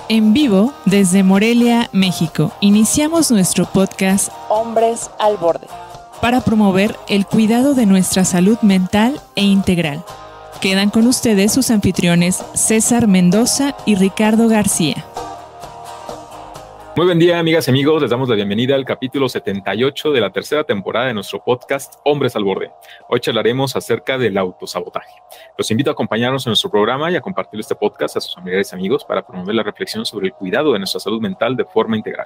En vivo desde Morelia, México, iniciamos nuestro podcast Hombres al Borde para promover el cuidado de nuestra salud mental e integral. Quedan con ustedes sus anfitriones César Mendoza y Ricardo García. Muy buen día, amigas y amigos. Les damos la bienvenida al capítulo 78 de la tercera temporada de nuestro podcast Hombres al Borde. Hoy charlaremos acerca del autosabotaje. Los invito a acompañarnos en nuestro programa y a compartir este podcast a sus familiares y amigos para promover la reflexión sobre el cuidado de nuestra salud mental de forma integral.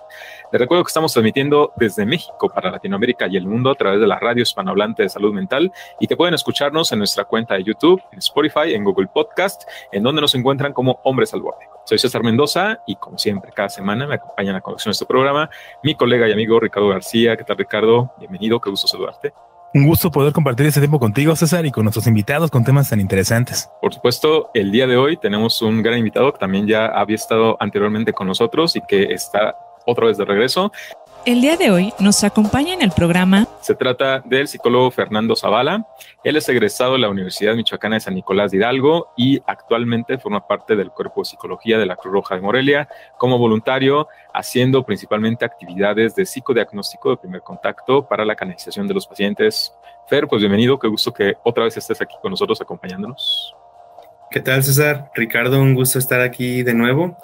Les recuerdo que estamos transmitiendo desde México para Latinoamérica y el mundo a través de la radio hispanohablante de salud mental y que pueden escucharnos en nuestra cuenta de YouTube, en Spotify, en Google Podcast, en donde nos encuentran como Hombres al Borde. Soy César Mendoza y como siempre cada semana me acompañan a la conducción de este programa mi colega y amigo Ricardo García. ¿Qué tal, Ricardo? Bienvenido, qué gusto saludarte. Un gusto poder compartir este tiempo contigo, César, y con nuestros invitados con temas tan interesantes. Por supuesto, el día de hoy tenemos un gran invitado que también ya había estado anteriormente con nosotros y que está otra vez de regreso. El día de hoy nos acompaña en el programa. Se trata del psicólogo Fernando Zavala. Él es egresado de la Universidad Michoacana de San Nicolás de Hidalgo y actualmente forma parte del Cuerpo de Psicología de la Cruz Roja de Morelia como voluntario, haciendo principalmente actividades de psicodiagnóstico de primer contacto para la canalización de los pacientes. Fer, pues bienvenido, qué gusto que otra vez estés aquí con nosotros acompañándonos. ¿Qué tal, César? Ricardo, un gusto estar aquí de nuevo.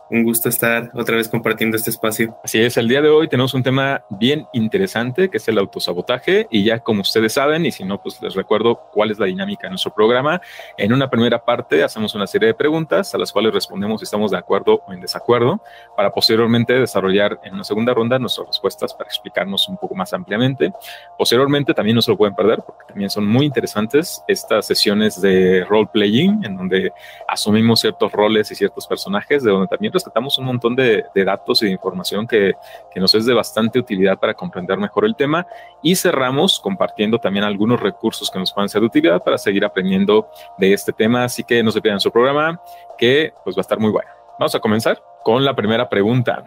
Un gusto estar otra vez compartiendo este espacio. Así es, el día de hoy tenemos un tema bien interesante que es el autosabotaje y ya como ustedes saben, y si no, pues les recuerdo cuál es la dinámica de nuestro programa. En una primera parte hacemos una serie de preguntas a las cuales respondemos si estamos de acuerdo o en desacuerdo para posteriormente desarrollar en una segunda ronda nuestras respuestas para explicarnos un poco más ampliamente. Posteriormente también no se lo pueden perder porque también son muy interesantes estas sesiones de role-playing en donde asumimos ciertos roles y ciertos personajes, de donde también rescatamos un montón de datos y de información que nos es de bastante utilidad para comprender mejor el tema, y cerramos compartiendo también algunos recursos que nos puedan ser de utilidad para seguir aprendiendo de este tema, así que no se pierdan su programa que pues va a estar muy bueno. Vamos a comenzar con la primera pregunta.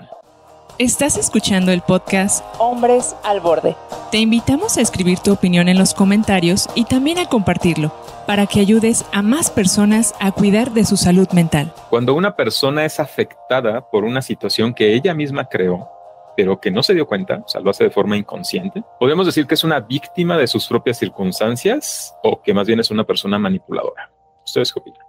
Estás escuchando el podcast Hombres al Borde. Te invitamos a escribir tu opinión en los comentarios y también a compartirlo para que ayudes a más personas a cuidar de su salud mental. Cuando una persona es afectada por una situación que ella misma creó, pero que no se dio cuenta, o sea, lo hace de forma inconsciente, ¿podemos decir que es una víctima de sus propias circunstancias o que más bien es una persona manipuladora? ¿Ustedes qué opinan?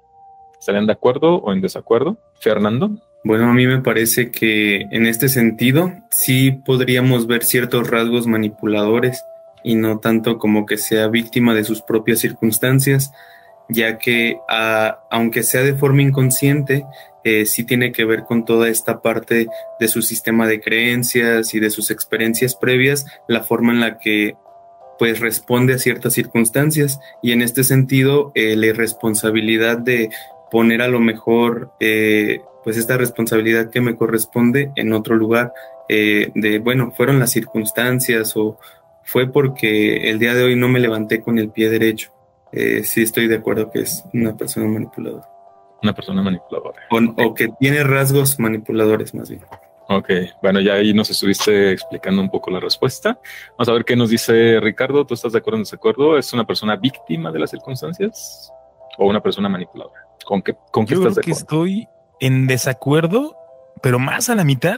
¿Estarían de acuerdo o en desacuerdo? Fernando. Bueno, a mí me parece que en este sentido sí podríamos ver ciertos rasgos manipuladores y no tanto como que sea víctima de sus propias circunstancias, ya que aunque sea de forma inconsciente, sí tiene que ver con toda esta parte de su sistema de creencias y de sus experiencias previas, la forma en la que pues responde a ciertas circunstancias, y en este sentido la irresponsabilidad de poner a lo mejor pues esta responsabilidad que me corresponde en otro lugar, bueno, fueron las circunstancias o fue porque el día de hoy no me levanté con el pie derecho. Sí estoy de acuerdo que es una persona manipuladora. Una persona manipuladora. O que tiene rasgos manipuladores más bien. Ok, bueno, ya ahí nos estuviste explicando un poco la respuesta. Vamos a ver qué nos dice Ricardo. ¿Tú estás de acuerdo o en desacuerdo? ¿Es una persona víctima de las circunstancias o una persona manipuladora? ¿Con qué Yo estás de creo acuerdo? que estoy en desacuerdo, pero más a la mitad,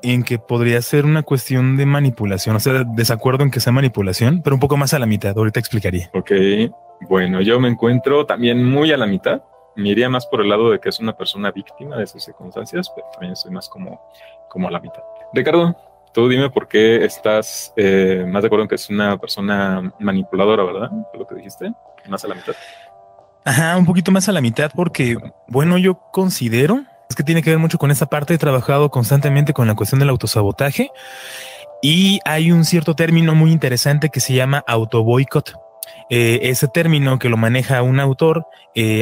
en que podría ser una cuestión de manipulación. O sea, desacuerdo en que sea manipulación, pero un poco más a la mitad. Ahorita explicaría. Ok, bueno, yo me encuentro también muy a la mitad. Me iría más por el lado de que es una persona víctima de sus circunstancias, pero también estoy más como a la mitad. Ricardo, tú dime por qué estás más de acuerdo en que es una persona manipuladora, ¿verdad? ¿Fue lo que dijiste? Más a la mitad. Ajá, un poquito más a la mitad porque, bueno, yo considero es que tiene que ver mucho con esta parte. He trabajado constantemente con la cuestión del autosabotaje y hay un cierto término muy interesante que se llama autoboicot. Ese término que lo maneja un autor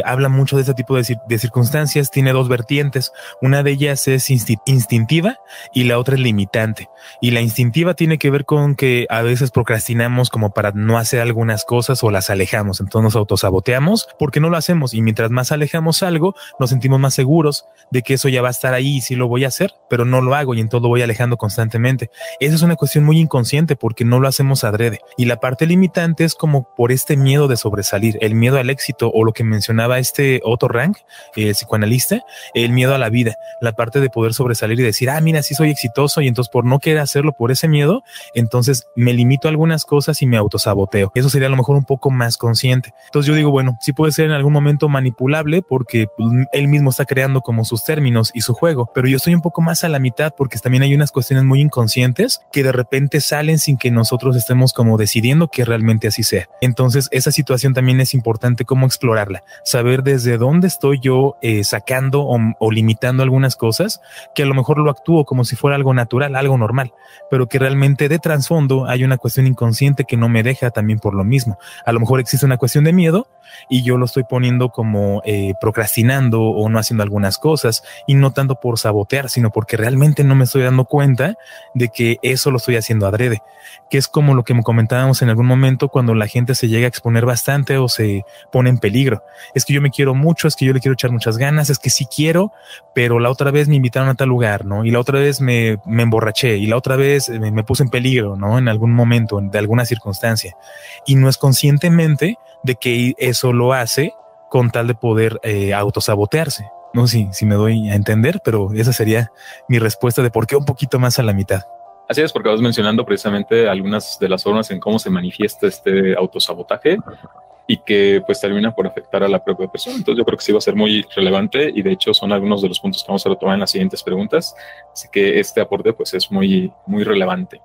habla mucho de este tipo de circunstancias. Tiene dos vertientes. Una de ellas es instintiva y la otra es limitante. Y la instintiva tiene que ver con que a veces procrastinamos como para no hacer algunas cosas o las alejamos. Entonces nos autosaboteamos porque no lo hacemos, y mientras más alejamos algo nos sentimos más seguros de que eso ya va a estar ahí y sí lo voy a hacer, pero no lo hago y entonces lo voy alejando constantemente. Esa es una cuestión muy inconsciente porque no lo hacemos adrede. Y la parte limitante es como por este miedo de sobresalir, el miedo al éxito, o lo que mencionaba Otto Rank, el psicoanalista, el miedo a la vida, la parte de poder sobresalir y decir, mira, sí soy exitoso, y entonces por no querer hacerlo por ese miedo, entonces me limito a algunas cosas y me autosaboteo. Eso sería a lo mejor un poco más consciente. Entonces yo digo, bueno, sí puede ser en algún momento manipulable porque él mismo está creando como sus términos y su juego, pero yo estoy un poco más a la mitad porque también hay unas cuestiones muy inconscientes que de repente salen sin que nosotros estemos como decidiendo que realmente así sea. Entonces esa situación también es importante como explorarla, saber desde dónde estoy yo sacando o limitando algunas cosas que a lo mejor lo actúo como si fuera algo natural, algo normal, pero que realmente de trasfondo hay una cuestión inconsciente que no me deja también por lo mismo. A lo mejor existe una cuestión de miedo y yo lo estoy poniendo como procrastinando o no haciendo algunas cosas, y no tanto por sabotear, sino porque realmente no me estoy dando cuenta de que eso lo estoy haciendo adrede, que es como lo que me comentábamos en algún momento cuando la gente se llega a exponer bastante o se pone en peligro. Es que yo me quiero mucho, es que yo le quiero echar muchas ganas, es que sí quiero, pero la otra vez me invitaron a tal lugar, ¿no? Y la otra vez me emborraché, y la otra vez me puse en peligro, ¿no? En algún momento, de alguna circunstancia. Y no es conscientemente de que eso lo hace con tal de poder autosabotearse. No sé si me doy a entender, pero esa sería mi respuesta de por qué un poquito más a la mitad. Así es, porque vas mencionando precisamente algunas de las formas en cómo se manifiesta este autosabotaje y que pues termina por afectar a la propia persona. Entonces yo creo que sí va a ser muy relevante, y de hecho son algunos de los puntos que vamos a retomar en las siguientes preguntas. Así que este aporte pues es muy, muy relevante.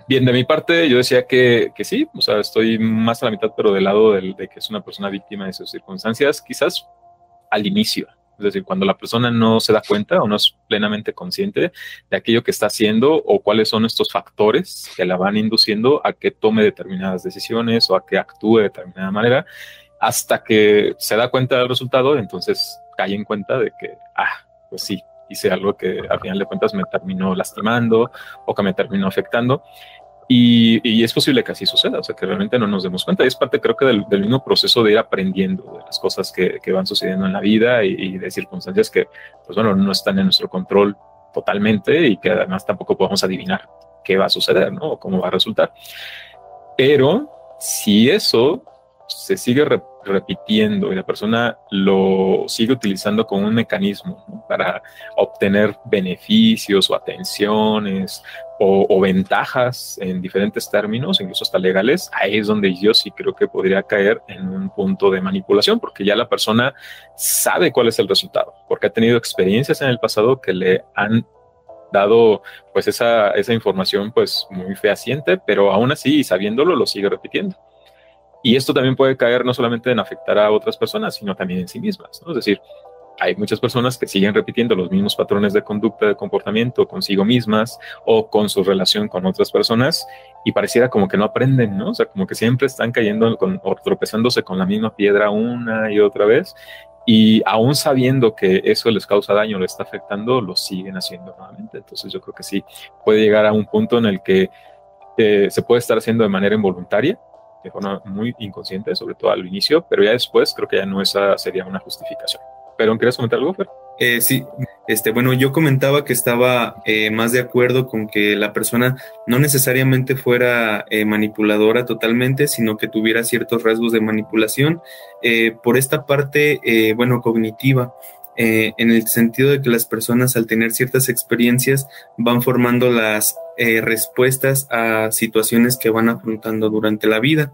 Bien, de mi parte, yo decía que sí, o sea, estoy más a la mitad, pero del lado de que es una persona víctima de sus circunstancias, quizás al inicio. Es decir, cuando la persona no se da cuenta o no es plenamente consciente de aquello que está haciendo o cuáles son estos factores que la van induciendo a que tome determinadas decisiones o a que actúe de determinada manera, hasta que se da cuenta del resultado, entonces cae en cuenta de que, pues sí, hice algo que al final de cuentas me terminó lastimando o que me terminó afectando. Y es posible que así suceda, o sea, que realmente no nos demos cuenta. Y es parte, creo que, del mismo proceso de ir aprendiendo de las cosas que van sucediendo en la vida y de circunstancias que, pues bueno, no están en nuestro control totalmente y que además tampoco podemos adivinar qué va a suceder, ¿no? O cómo va a resultar. Pero si eso se sigue repitiendo y la persona lo sigue utilizando como un mecanismo, ¿no?, para obtener beneficios o atenciones o ventajas en diferentes términos, incluso hasta legales, ahí es donde yo sí creo que podría caer en un punto de manipulación, porque ya la persona sabe cuál es el resultado, porque ha tenido experiencias en el pasado que le han dado pues esa información pues muy fehaciente, pero aún así, sabiéndolo, lo sigue repitiendo. Y esto también puede caer no solamente en afectar a otras personas, sino también en sí mismas, ¿no? Es decir, hay muchas personas que siguen repitiendo los mismos patrones de conducta, de comportamiento consigo mismas o con su relación con otras personas, y pareciera como que no aprenden, ¿no? O sea, como que siempre están cayendo o tropezándose con la misma piedra una y otra vez, y aún sabiendo que eso les causa daño, les está afectando, lo siguen haciendo nuevamente. Entonces yo creo que sí, puede llegar a un punto en el que se puede estar haciendo de manera involuntaria, de forma muy inconsciente, sobre todo al inicio, pero ya después creo que ya no esa sería una justificación. ¿Pero quieres comentar algo, Fer? Sí, bueno, yo comentaba que estaba más de acuerdo con que la persona no necesariamente fuera manipuladora totalmente, sino que tuviera ciertos rasgos de manipulación por esta parte, cognitiva, en el sentido de que las personas, al tener ciertas experiencias, van formando las respuestas a situaciones que van afrontando durante la vida.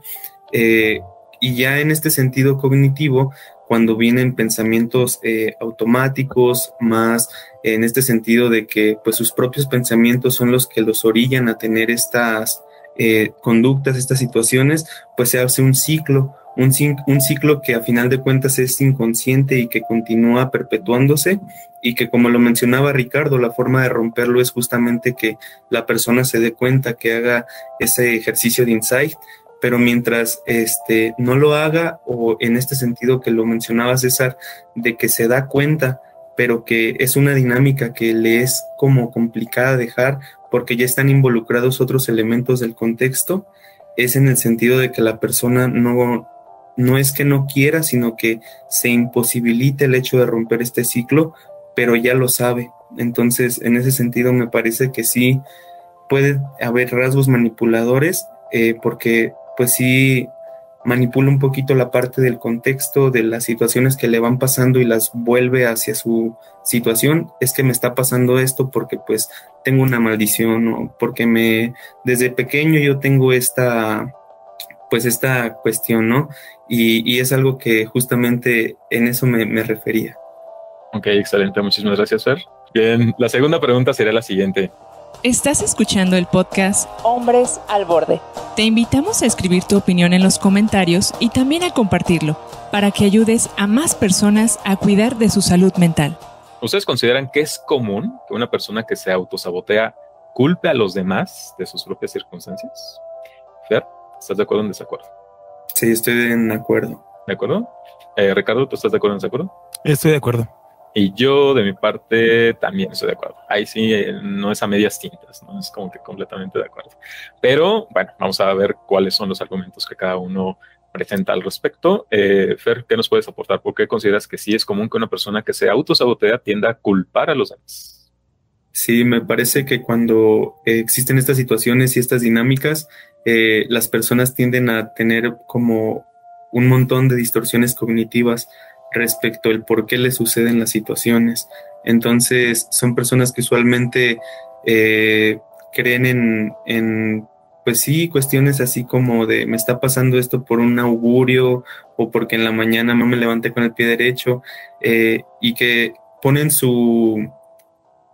Y ya en este sentido cognitivo, cuando vienen pensamientos automáticos, más en este sentido de que pues sus propios pensamientos son los que los orillan a tener estas conductas, estas situaciones, pues se hace un ciclo que a final de cuentas es inconsciente y que continúa perpetuándose, y que, como lo mencionaba Ricardo, la forma de romperlo es justamente que la persona se dé cuenta, que haga ese ejercicio de insight. Pero mientras no lo haga, o en este sentido que lo mencionaba César, de que se da cuenta, pero que es una dinámica que le es como complicada dejar porque ya están involucrados otros elementos del contexto, es en el sentido de que la persona no es que no quiera, sino que se imposibilita el hecho de romper este ciclo, pero ya lo sabe. Entonces, en ese sentido me parece que sí puede haber rasgos manipuladores, porque pues sí, manipula un poquito la parte del contexto, de las situaciones que le van pasando y las vuelve hacia su situación. Es que me está pasando esto porque pues tengo una maldición, o porque desde pequeño yo tengo esta cuestión, ¿no? Y es algo que justamente en eso me refería. Ok, excelente. Muchísimas gracias, Fer. Bien, la segunda pregunta sería la siguiente. Estás escuchando el podcast Hombres al Borde. Te invitamos a escribir tu opinión en los comentarios y también a compartirlo, para que ayudes a más personas a cuidar de su salud mental. ¿Ustedes consideran que es común que una persona que se autosabotea culpe a los demás de sus propias circunstancias? Fer, ¿estás de acuerdo o en desacuerdo? Sí, estoy en acuerdo. ¿De acuerdo? Ricardo, ¿tú estás de acuerdo o en desacuerdo? Estoy de acuerdo. Y yo, de mi parte, también estoy de acuerdo. Ahí sí, no es a medias tintas, ¿no? Es como que completamente de acuerdo. Pero, bueno, vamos a ver cuáles son los argumentos que cada uno presenta al respecto. Fer, ¿qué nos puedes aportar? ¿Por qué consideras que sí es común que una persona que se autosabotea tienda a culpar a los demás? Sí, me parece que cuando existen estas situaciones y estas dinámicas, las personas tienden a tener como un montón de distorsiones cognitivas respecto al por qué les suceden las situaciones. Entonces, son personas que usualmente creen en, pues sí, cuestiones así como de me está pasando esto por un augurio o porque en la mañana no me levanté con el pie derecho, y que ponen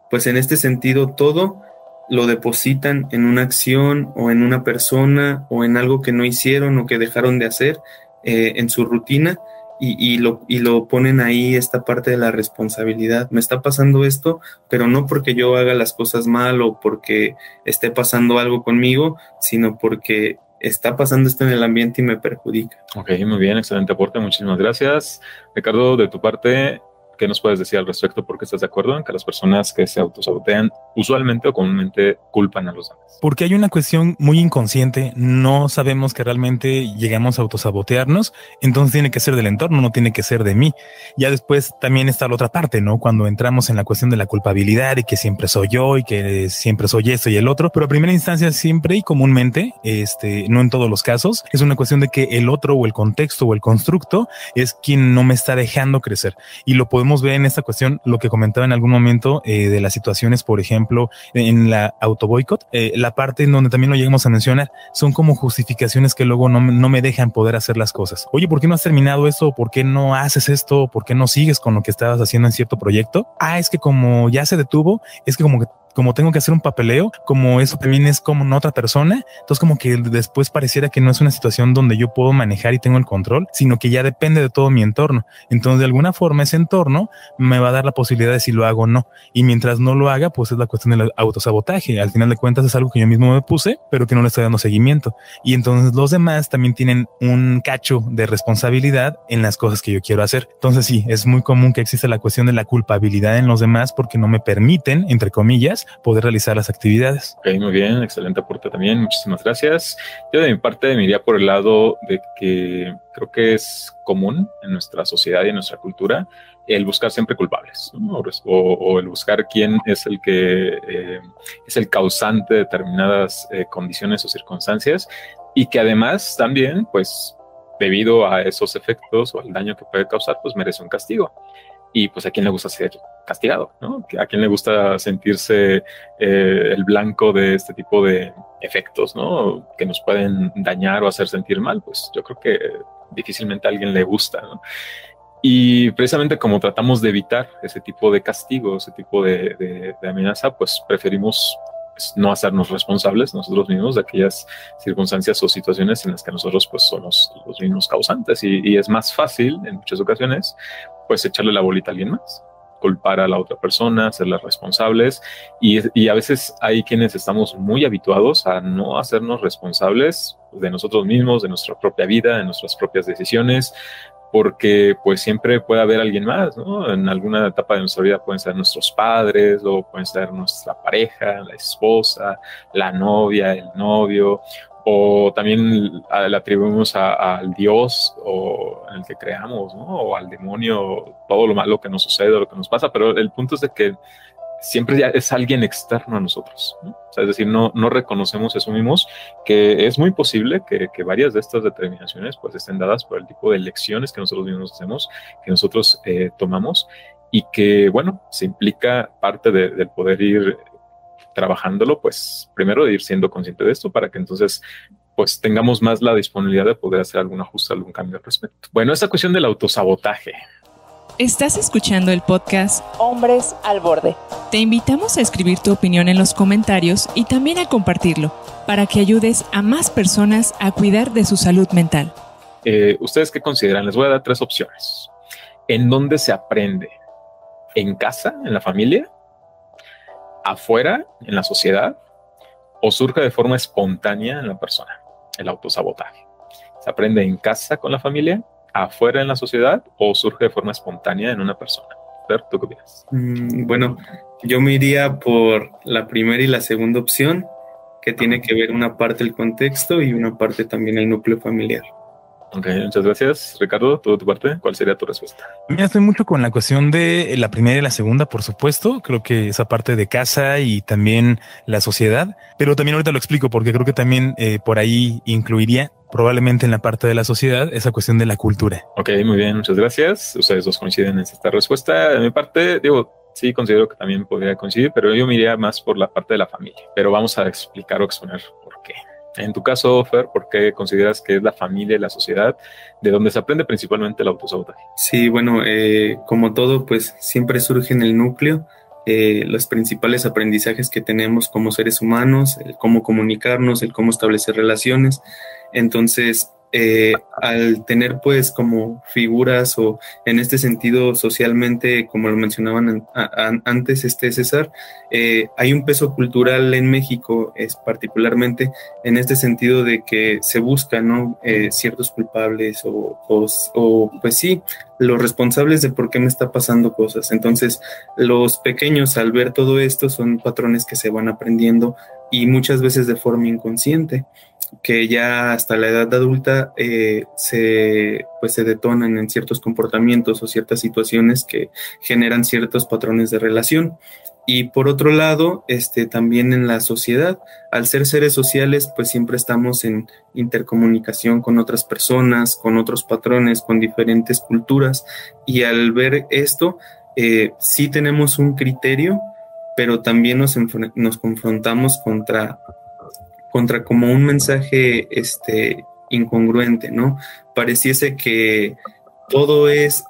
pues en este sentido todo lo depositan en una acción o en una persona o en algo que no hicieron o que dejaron de hacer en su rutina. Y lo ponen ahí, esta parte de la responsabilidad. Me está pasando esto, pero no porque yo haga las cosas mal o porque esté pasando algo conmigo, sino porque está pasando esto en el ambiente y me perjudica. Ok, muy bien, excelente aporte, muchísimas gracias. Ricardo, de tu parte, ¿qué nos puedes decir al respecto? ¿Por qué estás de acuerdo en que las personas que se autosabotean usualmente o comúnmente culpan a los demás? Porque hay una cuestión muy inconsciente, no sabemos que realmente llegamos a autosabotearnos, entonces tiene que ser del entorno, no tiene que ser de mí. Ya después también está la otra parte, ¿no? Cuando entramos en la cuestión de la culpabilidad y que siempre soy yo y que siempre soy esto y el otro, pero a primera instancia siempre y comúnmente, no en todos los casos, es una cuestión de que el otro o el contexto o el constructo es quien no me está dejando crecer. Y lo podemos ver en esta cuestión, lo que comentaba en algún momento de las situaciones, por ejemplo, en la autoboicot, la parte en donde también lo llegamos a mencionar, son como justificaciones que luego no me dejan poder hacer las cosas. Oye, ¿por qué no has terminado esto? ¿Por qué no haces esto? ¿Por qué no sigues con lo que estabas haciendo en cierto proyecto? Es que como ya se detuvo, es que como tengo que hacer un papeleo, como eso también es como en otra persona, entonces como que después pareciera que no es una situación donde yo puedo manejar y tengo el control, sino que ya depende de todo mi entorno. Entonces de alguna forma ese entorno me va a dar la posibilidad de si lo hago o no, y mientras no lo haga, pues es la cuestión del autosabotaje. Al final de cuentas es algo que yo mismo me puse, pero que no le estoy dando seguimiento, y entonces los demás también tienen un cacho de responsabilidad en las cosas que yo quiero hacer. Entonces sí, es muy común que exista la cuestión de la culpabilidad en los demás porque no me permiten, entre comillas, poder realizar las actividades. Ok, muy bien, excelente aporte también, muchísimas gracias. Yo de mi parte me iría por el lado de que creo que es común en nuestra sociedad y en nuestra cultura el buscar siempre culpables, ¿no? o el buscar quién es el que es el causante de determinadas condiciones o circunstancias, y que además también, pues, debido a esos efectos o al daño que puede causar, pues merece un castigo. Y pues a quién le gusta ser castigado, ¿no? A quién le gusta sentirse el blanco de este tipo de efectos, ¿no? Que nos pueden dañar o hacer sentir mal. Pues yo creo que difícilmente a alguien le gusta, ¿no? Y precisamente como tratamos de evitar ese tipo de castigo, ese tipo de amenaza, pues preferimos no hacernos responsables nosotros mismos de aquellas circunstancias o situaciones en las que nosotros pues somos los mismos causantes, y es más fácil en muchas ocasiones pues echarle la bolita a alguien más, culpar a la otra persona, hacerlas responsables, y a veces hay quienes estamos muy habituados a no hacernos responsables de nosotros mismos, de nuestra propia vida, de nuestras propias decisiones, porque pues siempre puede haber alguien más, ¿no? En alguna etapa de nuestra vida pueden ser nuestros padres, luego pueden ser nuestra pareja, la esposa, la novia, el novio, o también le atribuimos al Dios o en el que creamos, ¿no? O al demonio, todo lo malo que nos sucede o lo que nos pasa, pero el punto es de que siempre ya es alguien externo a nosotros, ¿no? O sea, es decir, no reconocemos, asumimos que es muy posible que varias de estas determinaciones pues estén dadas por el tipo de elecciones que nosotros mismos hacemos, que nosotros tomamos, y que, bueno, se implica parte del poder ir trabajándolo, pues primero de ir siendo consciente de esto para que entonces pues tengamos más la disponibilidad de poder hacer algún ajuste, algún cambio al respecto. Bueno, esta cuestión del autosabotaje. Estás escuchando el podcast Hombres al Borde. Te invitamos a escribir tu opinión en los comentarios y también a compartirlo para que ayudes a más personas a cuidar de su salud mental. ¿Ustedes qué consideran? Les voy a dar 3 opciones. ¿En dónde se aprende? ¿En casa, en la familia? ¿Afuera, en la sociedad? ¿O surge de forma espontánea en la persona? El autosabotaje. ¿Se aprende en casa con la familia? ¿Afuera en la sociedad? ¿O surge de forma espontánea en una persona? Fer, ¿tú qué opinas? Bueno, yo me iría por la primera y la segunda opción, que tiene que ver una parte el contexto y una parte también el núcleo familiar. Ok, muchas gracias. Ricardo, ¿tú de tu parte? ¿Cuál sería tu respuesta? Mira, estoy mucho con la cuestión de la primera y la segunda, por supuesto. Creo que esa parte de casa y también la sociedad, pero también ahorita lo explico porque creo que también por ahí incluiría probablemente en la parte de la sociedad esa cuestión de la cultura. Ok, muy bien, muchas gracias. Ustedes dos coinciden en esta respuesta. De mi parte, sí considero que también podría coincidir, pero yo me iría más por la parte de la familia. Pero vamos a explicar o exponer por qué. En tu caso, Fer, ¿por qué consideras que es la familia y la sociedad de donde se aprende principalmente el autosabotaje? Sí, bueno, como todo, pues siempre surge en el núcleo. Los principales aprendizajes que tenemos como seres humanos, el cómo comunicarnos, el cómo establecer relaciones. Entonces, al tener pues como figuras o en este sentido socialmente, como lo mencionaban antes César, hay un peso cultural en México, es particularmente en este sentido de que se buscan, ¿no? Ciertos culpables o pues sí, los responsables de por qué me está pasando cosas. Entonces, los pequeños al ver todo esto son patrones que se van aprendiendo y muchas veces de forma inconsciente, que ya hasta la edad adulta se detonan en ciertos comportamientos o ciertas situaciones que generan ciertos patrones de relación. Y por otro lado, también en la sociedad, al ser seres sociales, pues siempre estamos en intercomunicación con otras personas, con otros patrones, con diferentes culturas, y al ver esto, sí tenemos un criterio, pero también nos confrontamos contra como un mensaje incongruente, ¿no? Pareciese que todo es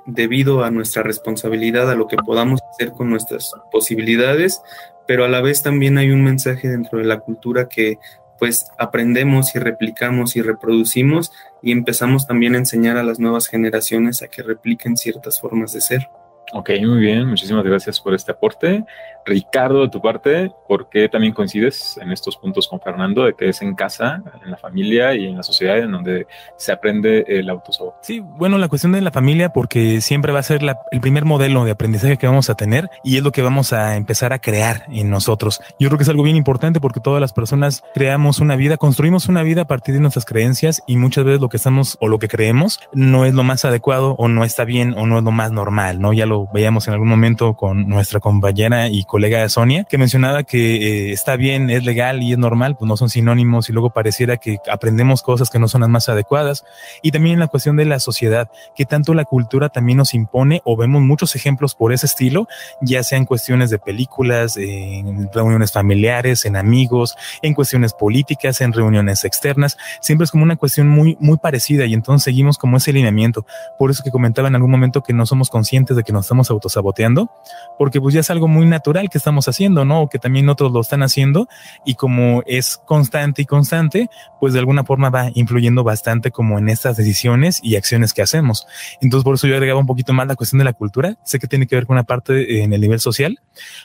debido a nuestra responsabilidad, a lo que podamos hacer con nuestras posibilidades, pero a la vez también hay un mensaje dentro de la cultura que pues aprendemos y replicamos y reproducimos y empezamos también a enseñar a las nuevas generaciones a que repliquen ciertas formas de ser. Ok, muy bien, muchísimas gracias por este aporte. Ricardo, de tu parte, ¿por qué también coincides en estos puntos con Fernando de que es en casa, en la familia y en la sociedad en donde se aprende el autosabotaje? Sí, bueno, la cuestión de la familia porque siempre va a ser el primer modelo de aprendizaje que vamos a tener y es lo que vamos a empezar a crear en nosotros. Yo creo que es algo bien importante porque todas las personas creamos una vida, construimos una vida a partir de nuestras creencias y muchas veces lo que estamos o lo que creemos no es lo más adecuado o no está bien o no es lo más normal, ¿no? Ya lo veíamos en algún momento con nuestra compañera y colega Sonia, que mencionaba que está bien, es legal y es normal, pues no son sinónimos y luego pareciera que aprendemos cosas que no son las más adecuadas. Y también en la cuestión de la sociedad, que tanto la cultura también nos impone o vemos muchos ejemplos por ese estilo, ya sea en cuestiones de películas, en reuniones familiares, en amigos, en cuestiones políticas, en reuniones externas, siempre es como una cuestión muy, muy parecida y entonces seguimos como ese lineamiento. Por eso que comentaba en algún momento que no somos conscientes de que nos estamos autosaboteando, porque pues ya es algo muy natural que estamos haciendo, ¿no? O que también otros lo están haciendo y como es constante y constante, pues de alguna forma va influyendo bastante como en estas decisiones y acciones que hacemos. Entonces por eso yo agregaba un poquito más la cuestión de la cultura. Sé que tiene que ver con una parte en el nivel social,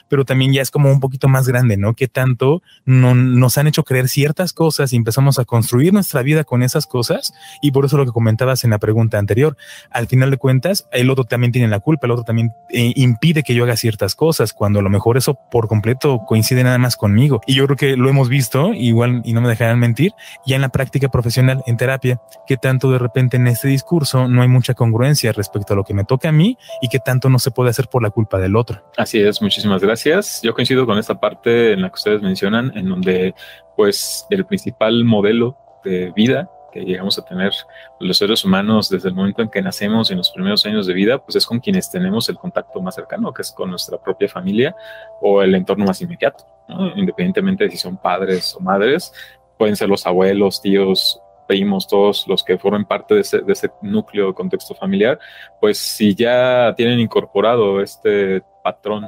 pero también ya es como un poquito más grande, ¿no? Que tanto nos han hecho creer ciertas cosas y empezamos a construir nuestra vida con esas cosas y por eso lo que comentabas en la pregunta anterior, al final de cuentas, el otro también tiene la culpa, el otro también también impide que yo haga ciertas cosas, cuando a lo mejor eso por completo coincide nada más conmigo. Y yo creo que lo hemos visto igual, y no me dejarán mentir, ya en la práctica profesional, en terapia, que tanto de repente en este discurso no hay mucha congruencia respecto a lo que me toca a mí y que tanto no se puede hacer por la culpa del otro. Así es, muchísimas gracias. Yo coincido con esta parte en la que ustedes mencionan, en donde pues el principal modelo de vida que llegamos a tener los seres humanos desde el momento en que nacemos en los primeros años de vida, pues es con quienes tenemos el contacto más cercano, que es con nuestra propia familia o el entorno más inmediato, ¿no? Independientemente de si son padres o madres, pueden ser los abuelos, tíos, primos, todos los que formen parte de ese núcleo de contexto familiar, pues si ya tienen incorporado este patrón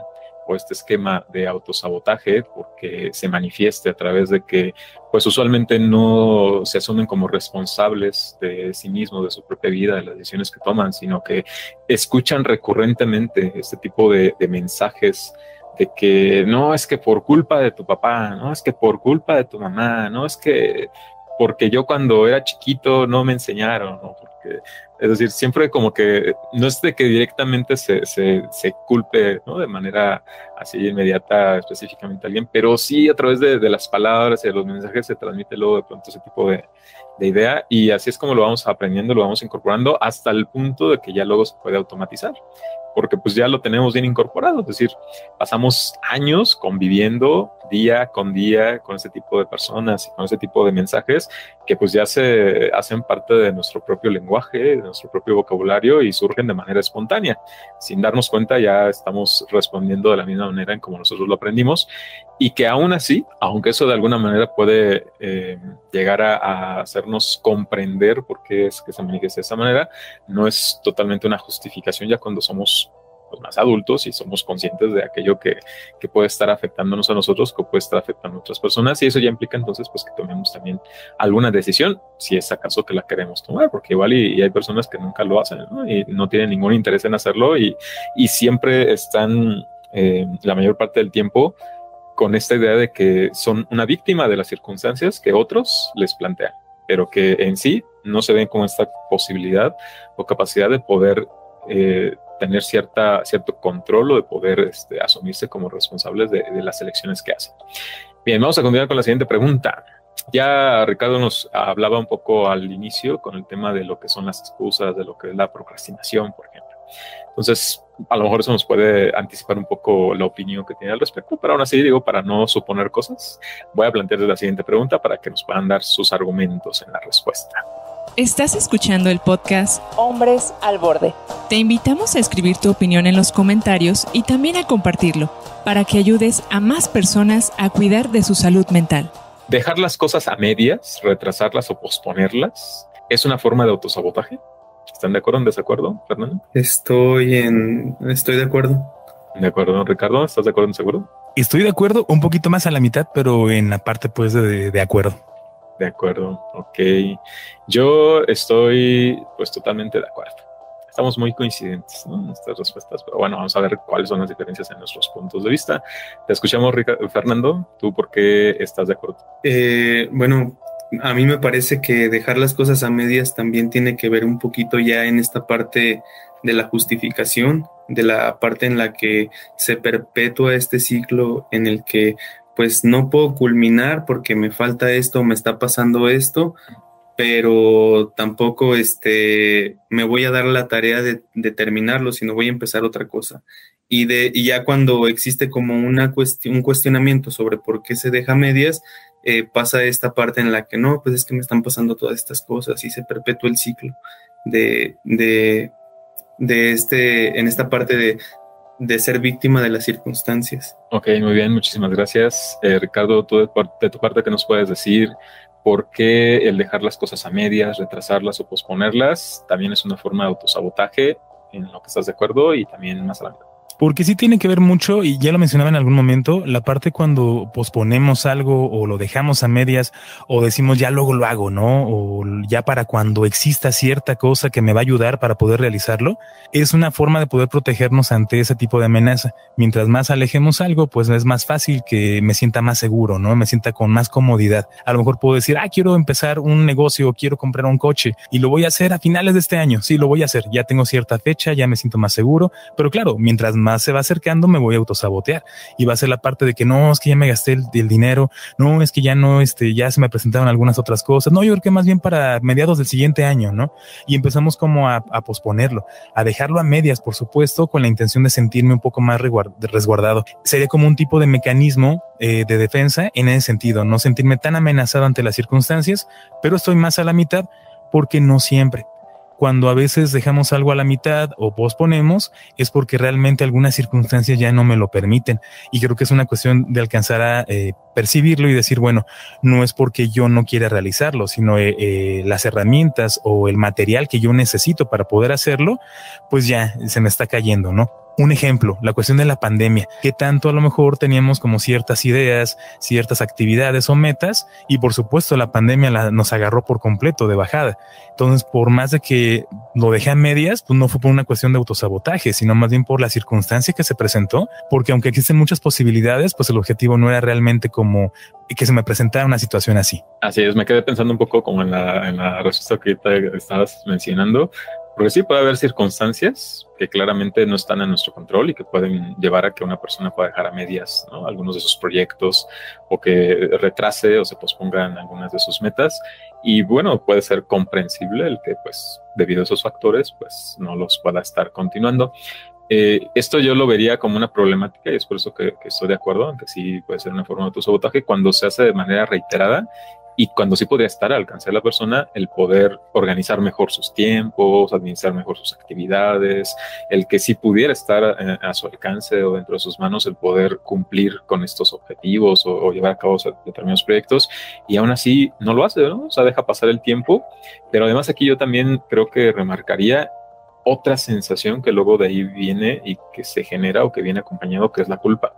o este esquema de autosabotaje, porque se manifieste a través de que pues usualmente no se asumen como responsables de sí mismos, de su propia vida, de las decisiones que toman, sino que escuchan recurrentemente este tipo de mensajes de que no, es que por culpa de tu papá, no, es que por culpa de tu mamá, no, es que porque yo cuando era chiquito no me enseñaron, ¿no? Porque, es decir, siempre como que no es de que directamente se culpe, ¿no? De manera así inmediata específicamente a alguien, pero sí a través de las palabras y de los mensajes se transmite luego de pronto ese tipo de idea, y así es como lo vamos aprendiendo, lo vamos incorporando hasta el punto de que ya luego se puede automatizar, porque pues ya lo tenemos bien incorporado, es decir, pasamos años conviviendo día con ese tipo de personas y con ese tipo de mensajes que pues ya se hacen parte de nuestro propio lenguaje, de nuestro propio vocabulario y surgen de manera espontánea. Sin darnos cuenta ya estamos respondiendo de la misma manera en como nosotros lo aprendimos, y que aún así, aunque eso de alguna manera puede llegar a hacernos comprender por qué es que se manifiesta de esa manera, no es totalmente una justificación ya cuando somos pues, más adultos y somos conscientes de aquello que puede estar afectándonos a nosotros, que puede estar afectando a otras personas, y eso ya implica entonces pues que tomemos también alguna decisión, si es acaso que la queremos tomar, porque igual y hay personas que nunca lo hacen, ¿no? Y no tienen ningún interés en hacerlo y siempre están la mayor parte del tiempo con esta idea de que son una víctima de las circunstancias que otros les plantean, pero que en sí no se ven con esta posibilidad o capacidad de poder tener cierto control o de poder asumirse como responsables de las elecciones que hacen. Bien, vamos a continuar con la siguiente pregunta. Ya Ricardo nos hablaba un poco al inicio con el tema de lo que son las excusas, de lo que es la procrastinación, por ejemplo. Entonces, a lo mejor eso nos puede anticipar un poco la opinión que tiene al respecto, pero aún así, digo, para no suponer cosas, voy a plantearles la siguiente pregunta para que nos puedan dar sus argumentos en la respuesta. Estás escuchando el podcast Hombres al Borde. Te invitamos a escribir tu opinión en los comentarios y también a compartirlo, para que ayudes a más personas a cuidar de su salud mental. Dejar las cosas a medias, retrasarlas o posponerlas, ¿es una forma de autosabotaje? ¿Están de acuerdo o en desacuerdo, Fernando? Estoy de acuerdo. De acuerdo, Ricardo, ¿estás de acuerdo en seguro? Estoy de acuerdo, un poquito más a la mitad, pero en la parte pues de acuerdo. De acuerdo, ok. Yo estoy pues totalmente de acuerdo. Estamos muy coincidentes, ¿no?, en estas respuestas, pero bueno, vamos a ver cuáles son las diferencias en nuestros puntos de vista. Te escuchamos, Fernando. ¿Tú por qué estás de acuerdo? Bueno, a mí me parece que dejar las cosas a medias también tiene que ver un poquito ya en esta parte de la justificación, de la parte en la que se perpetúa este ciclo en el que pues no puedo culminar porque me falta esto, me está pasando esto, pero tampoco me voy a dar la tarea de terminarlo, sino voy a empezar otra cosa. Y ya cuando existe como un cuestionamiento sobre por qué se deja a medias, pasa esta parte en la que no, pues es que me están pasando todas estas cosas y se perpetúa el ciclo en esta parte de ser víctima de las circunstancias. Ok, muy bien, muchísimas gracias. Ricardo, tú de tu parte, ¿qué nos puedes decir? ¿Por qué el dejar las cosas a medias, retrasarlas o posponerlas también es una forma de autosabotaje en lo que estás de acuerdo y también más adelante? Porque sí tiene que ver mucho, y ya lo mencionaba en algún momento, la parte cuando posponemos algo o lo dejamos a medias o decimos ya luego lo hago, ¿no? O ya para cuando exista cierta cosa que me va a ayudar para poder realizarlo, es una forma de poder protegernos ante ese tipo de amenaza. Mientras más alejemos algo, pues es más fácil que me sienta más seguro, ¿no? Me sienta con más comodidad. A lo mejor puedo decir, quiero empezar un negocio, quiero comprar un coche y lo voy a hacer a finales de este año. Sí, lo voy a hacer. Ya tengo cierta fecha, ya me siento más seguro, pero claro, mientras más se va acercando, me voy a autosabotear y va a ser la parte de que no, es que ya me gasté el dinero, no, es que ya no, ya se me presentaron algunas otras cosas, no, yo creo que más bien para mediados del siguiente año, ¿no? Y empezamos como a posponerlo, a dejarlo a medias, por supuesto, con la intención de sentirme un poco más resguardado. Sería como un tipo de mecanismo de defensa en ese sentido, no sentirme tan amenazado ante las circunstancias, pero estoy más a la mitad porque no siempre. Cuando a veces dejamos algo a la mitad o posponemos, es porque realmente algunas circunstancias ya no me lo permiten. Y creo que es una cuestión de alcanzar a percibirlo y decir, bueno, no es porque yo no quiera realizarlo, sino las herramientas o el material que yo necesito para poder hacerlo, pues ya se me está cayendo, ¿no? Un ejemplo, la cuestión de la pandemia, que tanto a lo mejor teníamos como ciertas ideas, ciertas actividades o metas, y por supuesto la pandemia nos agarró por completo de bajada. Entonces, por más de que lo dejé a medias, pues no fue por una cuestión de autosabotaje, sino más bien por la circunstancia que se presentó, porque aunque existen muchas posibilidades, pues el objetivo no era realmente como que se me presentara una situación así. Así es, me quedé pensando un poco como en la respuesta que ahorita estabas mencionando, porque sí puede haber circunstancias que claramente no están en nuestro control y que pueden llevar a que una persona pueda dejar a medias, ¿no?, algunos de sus proyectos, o que retrase o se pospongan algunas de sus metas. Y bueno, puede ser comprensible el que pues debido a esos factores pues no los pueda estar continuando. Esto yo lo vería como una problemática y es por eso que estoy de acuerdo en que sí puede ser una forma de autosabotaje cuando se hace de manera reiterada y cuando sí podría estar al alcance de la persona el poder organizar mejor sus tiempos, administrar mejor sus actividades, el que sí pudiera estar a su alcance o dentro de sus manos el poder cumplir con estos objetivos o llevar a cabo determinados proyectos, y aún así no lo hace, ¿no? O sea, deja pasar el tiempo. Pero además aquí yo también creo que remarcaría otra sensación que luego de ahí viene y que se genera o que viene acompañado, que es la culpa.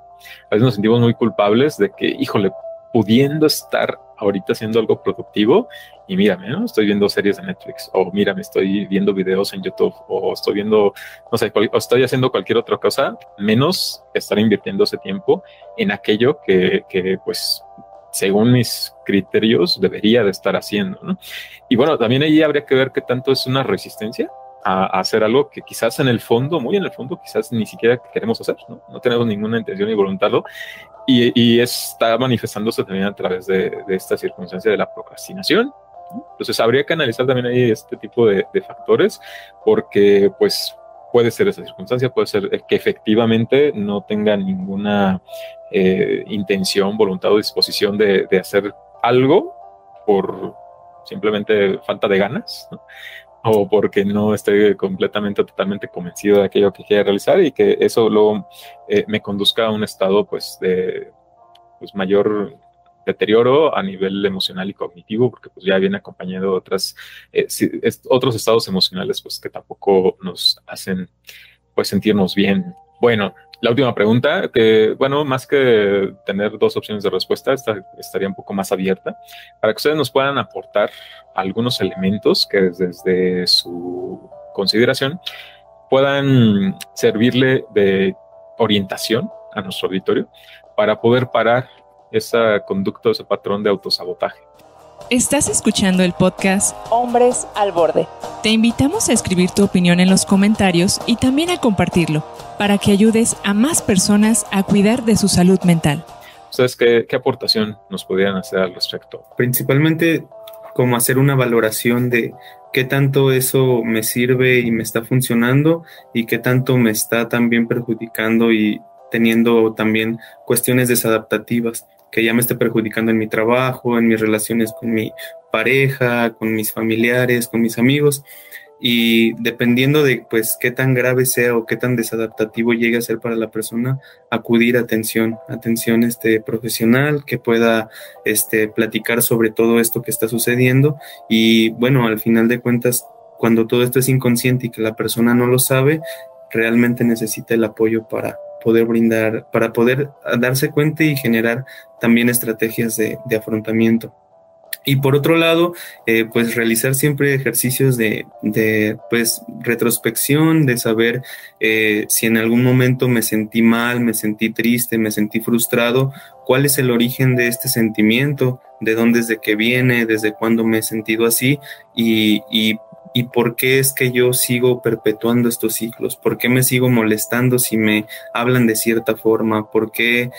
A veces nos sentimos muy culpables de que, híjole, pudiendo estar ahorita haciendo algo productivo y mírame, ¿no? Estoy viendo series de Netflix, o mírame, estoy viendo videos en YouTube, o estoy viendo, no sé, o estoy haciendo cualquier otra cosa, menos estar invirtiendo ese tiempo en aquello que pues según mis criterios debería de estar haciendo, ¿no? Y bueno, también ahí habría que ver qué tanto es una resistencia a hacer algo que quizás en el fondo, muy en el fondo, quizás ni siquiera queremos hacer, ¿no? No tenemos ninguna intención ni voluntad, y está manifestándose también a través de esta circunstancia de la procrastinación, ¿no? Entonces habría que analizar también ahí este tipo de factores, porque pues puede ser esa circunstancia, puede ser que efectivamente no tenga ninguna intención, voluntad o disposición de hacer algo por simplemente falta de ganas, ¿no?, o porque no esté completamente o totalmente convencido de aquello que quiere realizar, y que eso luego me conduzca a un estado pues de pues mayor deterioro a nivel emocional y cognitivo, porque pues ya viene acompañado de otros estados emocionales pues que tampoco nos hacen pues sentirnos bien. Bueno, la última pregunta, que bueno, más que tener dos opciones de respuesta, estaría un poco más abierta, para que ustedes nos puedan aportar algunos elementos que desde su consideración puedan servirle de orientación a nuestro auditorio para poder parar esa conducta, ese patrón de autosabotaje. Estás escuchando el podcast Hombres al Borde. Te invitamos a escribir tu opinión en los comentarios y también a compartirlo, para que ayudes a más personas a cuidar de su salud mental. ¿Ustedes qué aportación nos podrían hacer al respecto? Principalmente como hacer una valoración de qué tanto eso me sirve y me está funcionando y qué tanto me está también perjudicando y teniendo también cuestiones desadaptativas que ya me esté perjudicando en mi trabajo, en mis relaciones con mi pareja, con mis familiares, con mis amigos. Y dependiendo de pues qué tan grave sea o qué tan desadaptativo llegue a ser para la persona, acudir a atención profesional que pueda platicar sobre todo esto que está sucediendo. Y bueno, al final de cuentas, cuando todo esto es inconsciente y que la persona no lo sabe, realmente necesita el apoyo para poder brindar, para poder darse cuenta y generar también estrategias de afrontamiento. Y por otro lado, pues realizar siempre ejercicios de pues retrospección, de saber si en algún momento me sentí mal, me sentí triste, me sentí frustrado, cuál es el origen de este sentimiento, de dónde es de que viene, desde cuándo me he sentido así y por qué es que yo sigo perpetuando estos ciclos, por qué me sigo molestando si me hablan de cierta forma, por qué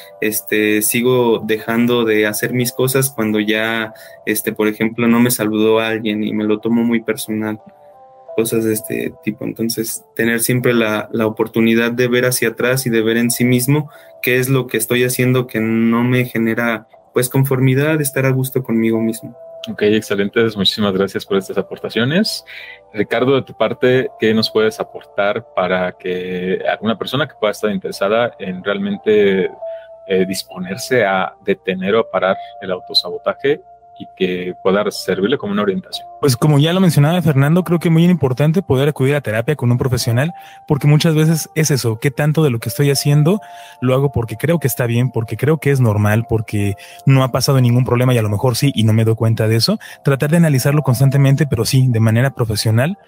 sigo dejando de hacer mis cosas cuando ya, por ejemplo, no me saludó a alguien y me lo tomo muy personal, cosas de este tipo. Entonces, tener siempre la oportunidad de ver hacia atrás y de ver en sí mismo qué es lo que estoy haciendo que no me genera, pues, conformidad, estar a gusto conmigo mismo. Ok, excelentes. Muchísimas gracias por estas aportaciones. Ricardo, de tu parte, ¿qué nos puedes aportar para que alguna persona que pueda estar interesada en realmente disponerse a detener o a parar el autosabotaje y que pueda servirle como una orientación? Pues como ya lo mencionaba Fernando, creo que es muy importante poder acudir a terapia con un profesional, porque muchas veces es eso, qué tanto de lo que estoy haciendo lo hago porque creo que está bien, porque creo que es normal, porque no ha pasado ningún problema y a lo mejor sí y no me doy cuenta de eso. Tratar de analizarlo constantemente, pero sí, de manera profesional,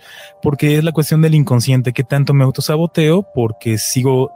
porque es la cuestión del inconsciente, qué tanto me autosaboteo porque sigo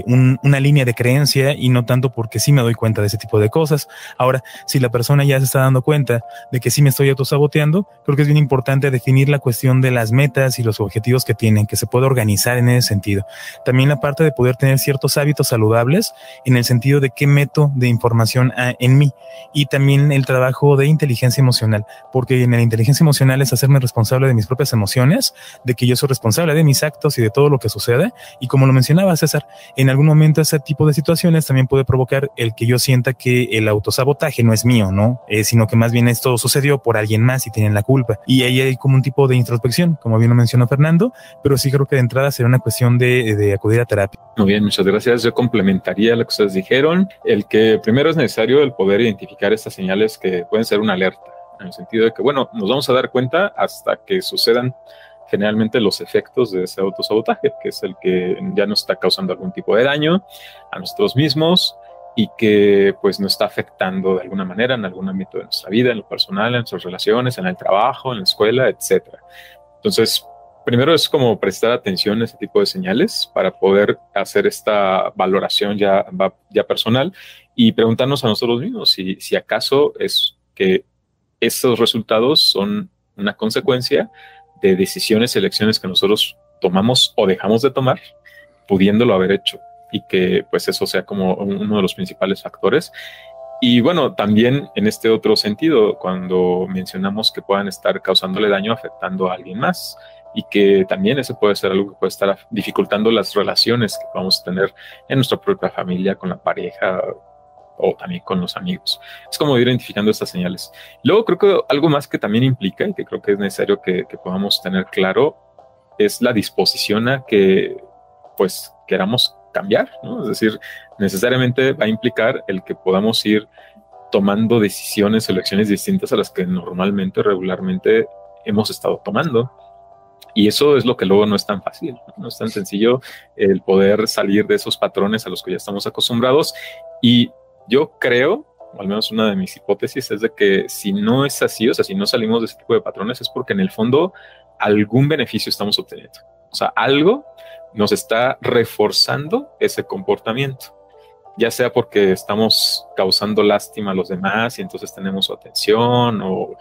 una línea de creencia y no tanto porque sí me doy cuenta de ese tipo de cosas. Ahora, si la persona ya se está dando cuenta de que sí me estoy autosaboteando, creo que es bien importante definir la cuestión de las metas y los objetivos que tienen, que se puede organizar en ese sentido. También la parte de poder tener ciertos hábitos saludables en el sentido de qué meto de información en mí, y también el trabajo de inteligencia emocional, porque en la inteligencia emocional es hacerme responsable de mis propias emociones, de que yo soy responsable de mis actos y de todo lo que sucede, y como lo mencionaba César, en algún momento ese tipo de situaciones también puede provocar el que yo sienta que el autosabotaje no es mío, ¿no? Sino que más bien esto sucedió por alguien más y tienen la culpa. Y ahí hay como un tipo de introspección, como bien lo mencionó Fernando, pero sí creo que de entrada será una cuestión de acudir a terapia. Muy bien, muchas gracias. Yo complementaría lo que ustedes dijeron, el que primero es necesario el poder identificar estas señales que pueden ser una alerta, en el sentido de que, bueno, nos vamos a dar cuenta hasta que sucedan generalmente los efectos de ese autosabotaje, que es el que ya nos está causando algún tipo de daño a nosotros mismos y que pues nos está afectando de alguna manera en algún ámbito de nuestra vida, en lo personal, en nuestras relaciones, en el trabajo, en la escuela, etcétera. Entonces, primero es como prestar atención a ese tipo de señales para poder hacer esta valoración ya personal y preguntarnos a nosotros mismos si acaso es que esos resultados son una consecuencia de decisiones, elecciones que nosotros tomamos o dejamos de tomar, pudiéndolo haber hecho, y que pues eso sea como uno de los principales factores. Y bueno, también en este otro sentido, cuando mencionamos que puedan estar causándole daño, afectando a alguien más, y que también ese puede ser algo que puede estar dificultando las relaciones que vamos a tener en nuestra propia familia, con la pareja, o también con los amigos. Es como ir identificando estas señales. Luego creo que algo más que también implica y que creo que es necesario que podamos tener claro es la disposición a que pues queramos cambiar, ¿no? Es decir, necesariamente va a implicar el que podamos ir tomando decisiones, elecciones distintas a las que normalmente, regularmente hemos estado tomando. Y eso es lo que luego no es tan fácil, no es tan sencillo el poder salir de esos patrones a los que ya estamos acostumbrados. Y yo creo, o al menos una de mis hipótesis, es de que si no es así, o sea, si no salimos de ese tipo de patrones, es porque en el fondo algún beneficio estamos obteniendo. O sea, algo nos está reforzando ese comportamiento, ya sea porque estamos causando lástima a los demás y entonces tenemos su atención, o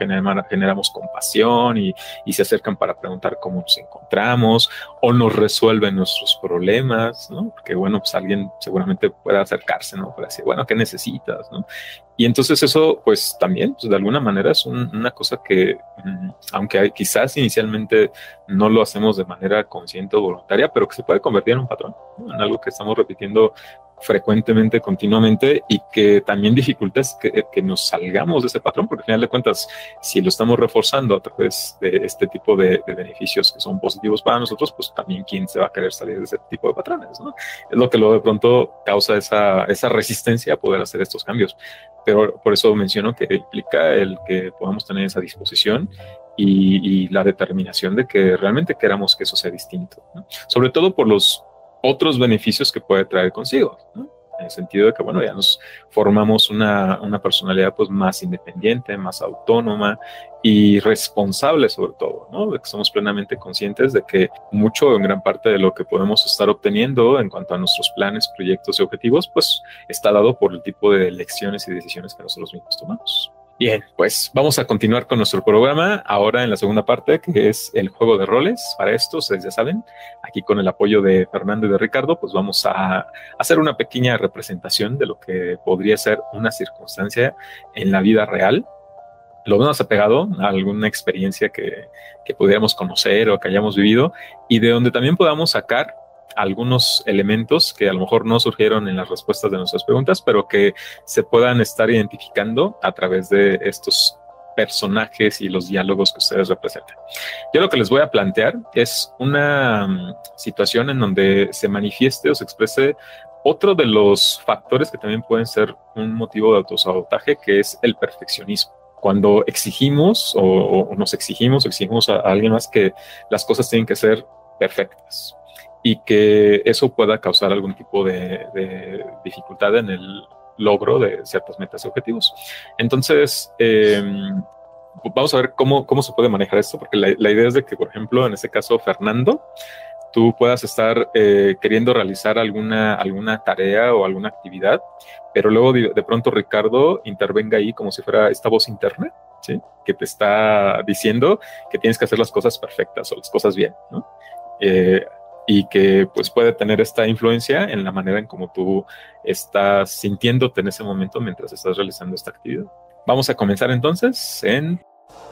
generamos compasión y se acercan para preguntar cómo nos encontramos, o nos resuelven nuestros problemas, ¿no? Porque bueno, pues alguien seguramente pueda acercarse, ¿no? Para decir, bueno, ¿qué necesitas, no? Y entonces eso, pues también, pues de alguna manera es una cosa que, aunque quizás inicialmente no lo hacemos de manera consciente o voluntaria, pero que se puede convertir en un patrón, ¿no? En algo que estamos repitiendo frecuentemente, continuamente, y que también dificulta que nos salgamos de ese patrón, porque al final de cuentas, si lo estamos reforzando a través de este tipo de beneficios que son positivos para nosotros, pues también quién se va a querer salir de ese tipo de patrones, ¿no? Es lo que luego de pronto causa esa resistencia a poder hacer estos cambios. Pero por eso menciono que implica el que podamos tener esa disposición y la determinación de que realmente queramos que eso sea distinto, ¿no? Sobre todo por los otros beneficios que puede traer consigo, ¿no? En el sentido de que, bueno, ya nos formamos una personalidad pues más independiente, más autónoma y responsable sobre todo, ¿no? De que somos plenamente conscientes de que mucho, en gran parte de lo que podemos estar obteniendo en cuanto a nuestros planes, proyectos y objetivos, pues está dado por el tipo de elecciones y decisiones que nosotros mismos tomamos. Bien, pues vamos a continuar con nuestro programa ahora en la segunda parte, que es el juego de roles. Para esto, ustedes ya saben, aquí con el apoyo de Fernando y de Ricardo, pues vamos a hacer una pequeña representación de lo que podría ser una circunstancia en la vida real. Lo vemos apegado a alguna experiencia que pudiéramos conocer o que hayamos vivido, y de donde también podamos sacar algunos elementos que a lo mejor no surgieron en las respuestas de nuestras preguntas, pero que se puedan estar identificando a través de estos personajes y los diálogos que ustedes representan. Yo lo que les voy a plantear es una situación en donde se manifieste o se exprese otro de los factores que también pueden ser un motivo de autosabotaje, que es el perfeccionismo. Cuando exigimos o nos exigimos a alguien más que las cosas tienen que ser perfectas, y que eso pueda causar algún tipo de dificultad en el logro de ciertas metas y objetivos. Entonces, vamos a ver cómo se puede manejar esto, porque la idea es de que, por ejemplo, en este caso, Fernando, tú puedas estar queriendo realizar alguna tarea o alguna actividad, pero luego de pronto Ricardo intervenga ahí como si fuera esta voz interna, ¿sí? Que te está diciendo que tienes que hacer las cosas perfectas o las cosas bien, ¿no? Y que pues puede tener esta influencia en la manera en cómo tú estás sintiéndote en ese momento mientras estás realizando esta actividad. Vamos a comenzar entonces en...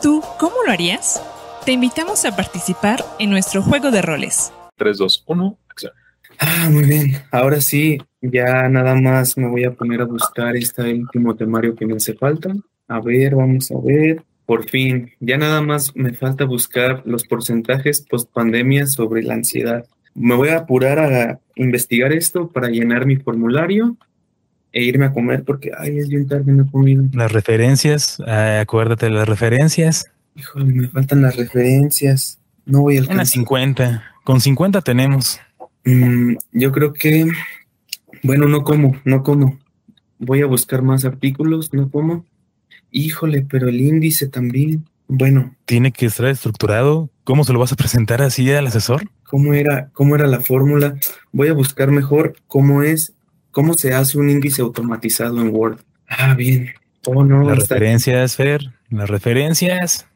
¿Tú cómo lo harías? Te invitamos a participar en nuestro juego de roles. 3, 2, 1, acción. Muy bien. Ahora sí, ya nada más me voy a poner a buscar este último temario que me hace falta. A ver, vamos a ver. Por fin, ya nada más me falta buscar los porcentajes post-pandemia sobre la ansiedad. Me voy a apurar a investigar esto para llenar mi formulario e irme a comer porque, es bien tarde, no he comido. Las referencias, acuérdate de las referencias. Híjole, me faltan las referencias. No voy a alcanzar. Unas 50. Con 50 tenemos. Yo creo que, bueno, no como. Voy a buscar más artículos, no como. Híjole, pero el índice también. Bueno. Tiene que estar estructurado. ¿Cómo se lo vas a presentar así al asesor? ¿Cómo era la fórmula? Voy a buscar mejor cómo se hace un índice automatizado en Word. Bien. Oh, no. Las referencias, Fer. Las referencias.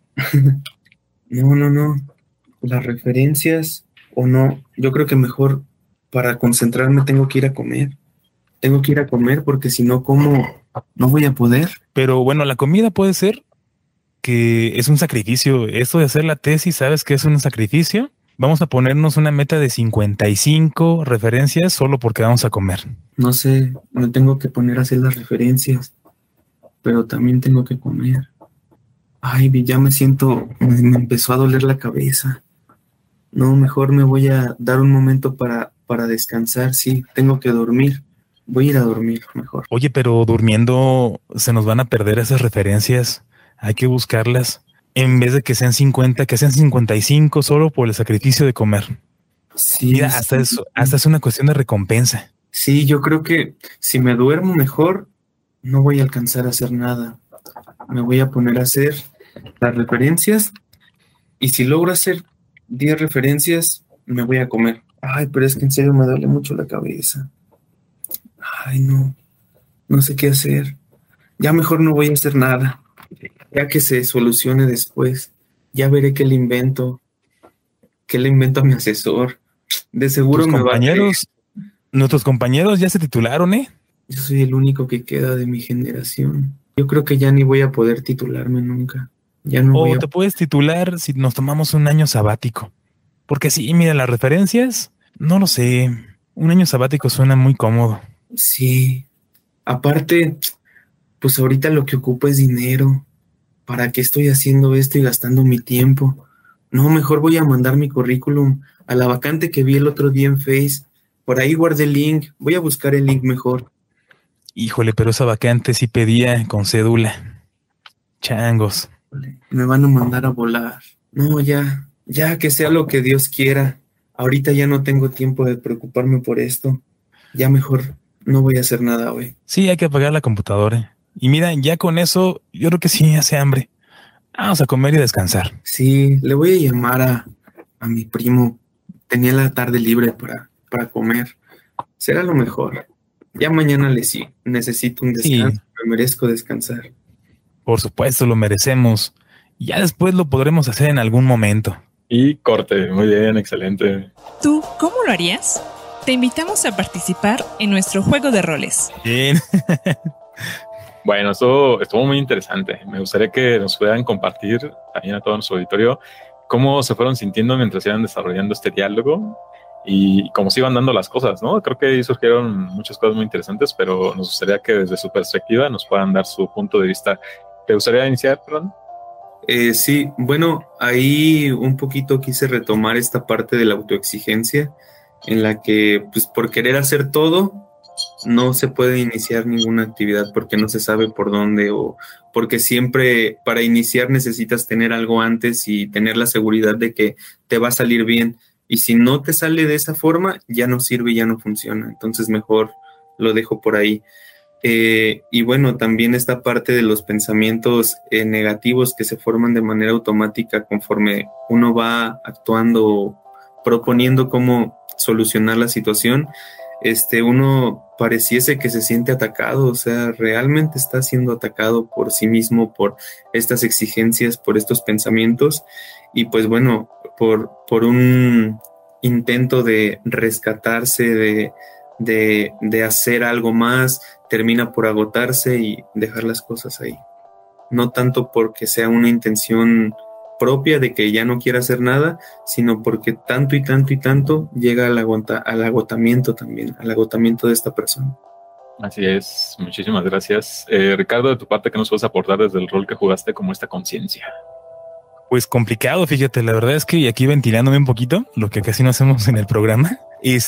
No. Las referencias o no. Yo creo que mejor para concentrarme tengo que ir a comer. Tengo que ir a comer porque si no como no voy a poder. Pero bueno, la comida puede ser que es un sacrificio. Esto de hacer la tesis, ¿sabes qué es un sacrificio? Vamos a ponernos una meta de 55 referencias solo porque vamos a comer. No sé, me tengo que poner a hacer las referencias, pero también tengo que comer. Ya me siento, me empezó a doler la cabeza. No, mejor me voy a dar un momento para descansar. Sí, tengo que dormir. Voy a ir a dormir mejor. Oye, pero durmiendo se nos van a perder esas referencias. Hay que buscarlas. En vez de que sean 50, que sean 55 solo por el sacrificio de comer. Sí. Mira, hasta es una cuestión de recompensa. Sí, yo creo que si me duermo mejor, no voy a alcanzar a hacer nada. Me voy a poner a hacer las referencias y si logro hacer 10 referencias, me voy a comer. Pero es que en serio me duele mucho la cabeza. No sé qué hacer. Ya mejor no voy a hacer nada. Ya que se solucione después. Ya veré qué le invento a mi asesor. De seguro me va a creer. Nuestros compañeros ya se titularon, ¿eh? Yo soy el único que queda de mi generación. Yo creo que ya ni voy a poder titularme nunca. Ya no voy a... te puedes titular si nos tomamos un año sabático. Porque sí, mira, las referencias, no lo sé. Un año sabático suena muy cómodo. Sí, aparte, pues ahorita lo que ocupo es dinero. ¿Para qué estoy haciendo esto y gastando mi tiempo? No, mejor voy a mandar mi currículum a la vacante que vi el otro día en Face. Por ahí guardé el link. Voy a buscar el link mejor. Híjole, pero esa vacante sí pedía con cédula. Changos. Me van a mandar a volar. No, ya que sea lo que Dios quiera. Ahorita ya no tengo tiempo de preocuparme por esto. Ya mejor no voy a hacer nada hoy. Sí, hay que apagar la computadora. Y mira, ya con eso, yo creo que sí hace hambre. Vamos a comer y descansar. Sí, le voy a llamar a mi primo. Tenía la tarde libre para comer. Será lo mejor. Ya mañana sí necesito un descanso. Sí, Me merezco descansar. por supuesto, lo merecemos. Y ya después lo podremos hacer en algún momento. Y corte, muy bien, excelente. ¿Tú cómo lo harías? Te invitamos a participar en nuestro juego de roles. Bien. Bueno, eso estuvo muy interesante. Me gustaría que nos puedan compartir también a todo nuestro auditorio cómo se fueron sintiendo mientras iban desarrollando este diálogo y cómo se iban dando las cosas, ¿no? Creo que ahí surgieron muchas cosas muy interesantes, pero nos gustaría que desde su perspectiva nos puedan dar su punto de vista. ¿Te gustaría iniciar, perdón? Sí, bueno, ahí un poquito quise retomar esta parte de la autoexigencia en la que, pues, por querer hacer todo, no se puede iniciar ninguna actividad porque no se sabe por dónde o porque siempre para iniciar necesitas tener algo antes y tener la seguridad de que te va a salir bien. Y si no te sale de esa forma, ya no sirve, ya no funciona. Entonces mejor lo dejo por ahí. Y bueno, también esta parte de los pensamientos negativos que se forman de manera automática conforme uno va actuando, proponiendo cómo solucionar la situación, uno pareciese que se siente atacado, o sea, realmente está siendo atacado por sí mismo, por estas exigencias, por estos pensamientos, y pues bueno, por un intento de rescatarse, de hacer algo más, termina por agotarse y dejar las cosas ahí. No tanto porque sea una intención propia de que ya no quiera hacer nada, sino porque tanto y tanto y tanto llega al agotamiento también, al agotamiento de esta persona. Así es, muchísimas gracias. Ricardo, de tu parte, ¿qué nos puedes aportar desde el rol que jugaste como esta conciencia? Pues complicado, fíjate, la verdad es que y aquí ventilándome un poquito, lo que casi no hacemos en el programa,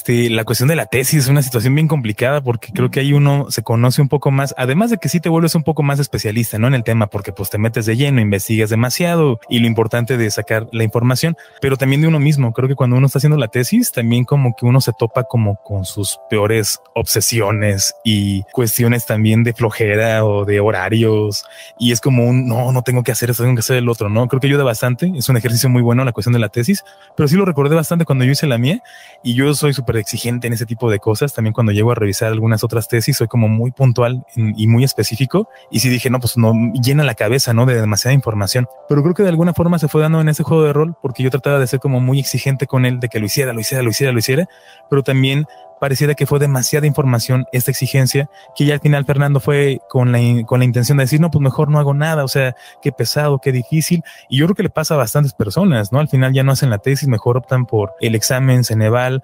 la cuestión de la tesis es una situación bien complicada porque creo que ahí uno se conoce un poco más, además de que sí te vuelves un poco más especialista, ¿no? En el tema, porque pues te metes de lleno, investigas demasiado y lo importante de sacar la información, pero también de uno mismo. Creo que cuando uno está haciendo la tesis, también como que uno se topa como con sus peores obsesiones y cuestiones también de flojera o de horarios y es como no tengo que hacer eso, tengo que hacer el otro, ¿no? Creo que ayuda bastante, es un ejercicio muy bueno la cuestión de la tesis, pero sí lo recordé bastante cuando yo hice la mía y yo soy súper exigente en ese tipo de cosas. También cuando llego a revisar algunas otras tesis, soy como muy puntual y muy específico. Y sí dije, no, pues no llena la cabeza, ¿no? De demasiada información. Pero creo que de alguna forma se fue dando en ese juego de rol porque yo trataba de ser como muy exigente con él, de que lo hiciera. Pero también pareciera que fue demasiada información esta exigencia, que ya al final Fernando fue con la intención de decir, no, pues mejor no hago nada, o sea, qué pesado, qué difícil, y yo creo que le pasa a bastantes personas, ¿no? Al final ya no hacen la tesis, mejor optan por el examen Ceneval,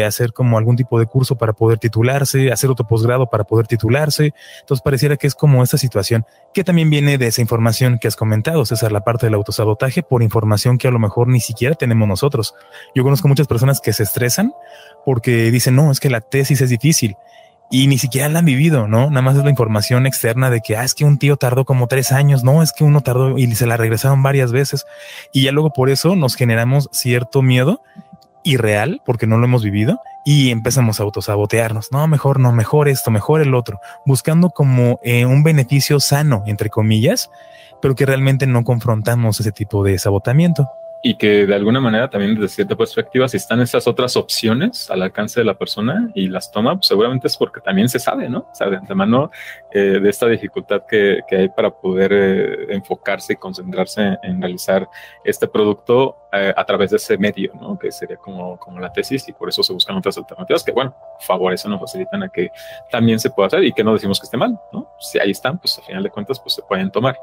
hacer como algún tipo de curso para poder titularse, hacer otro posgrado para poder titularse, entonces pareciera que es como esta situación, que también viene de esa información que has comentado, César, la parte del autosabotaje por información que a lo mejor ni siquiera tenemos nosotros. Yo conozco muchas personas que se estresan porque dicen, no, es que la tesis es difícil y ni siquiera la han vivido, ¿no? Nada más es la información externa de que, es que un tío tardó como 3 años, no, es que uno tardó y se la regresaron varias veces y ya luego por eso nos generamos cierto miedo irreal porque no lo hemos vivido y empezamos a autosabotearnos, no, mejor esto, mejor el otro, buscando como un beneficio sano, entre comillas, pero que realmente no confrontamos ese tipo de sabotamiento. Y que de alguna manera también desde cierta perspectiva, si están esas otras opciones al alcance de la persona y las toma, pues seguramente es porque también se sabe, ¿no? O sea, de antemano de esta dificultad que hay para poder enfocarse y concentrarse en realizar este producto a través de ese medio, ¿no? Que sería como la tesis y por eso se buscan otras alternativas que, bueno, favorecen o facilitan a que también se pueda hacer y que no decimos que esté mal, ¿no? Si ahí están, pues a final de cuentas, pues se pueden tomar.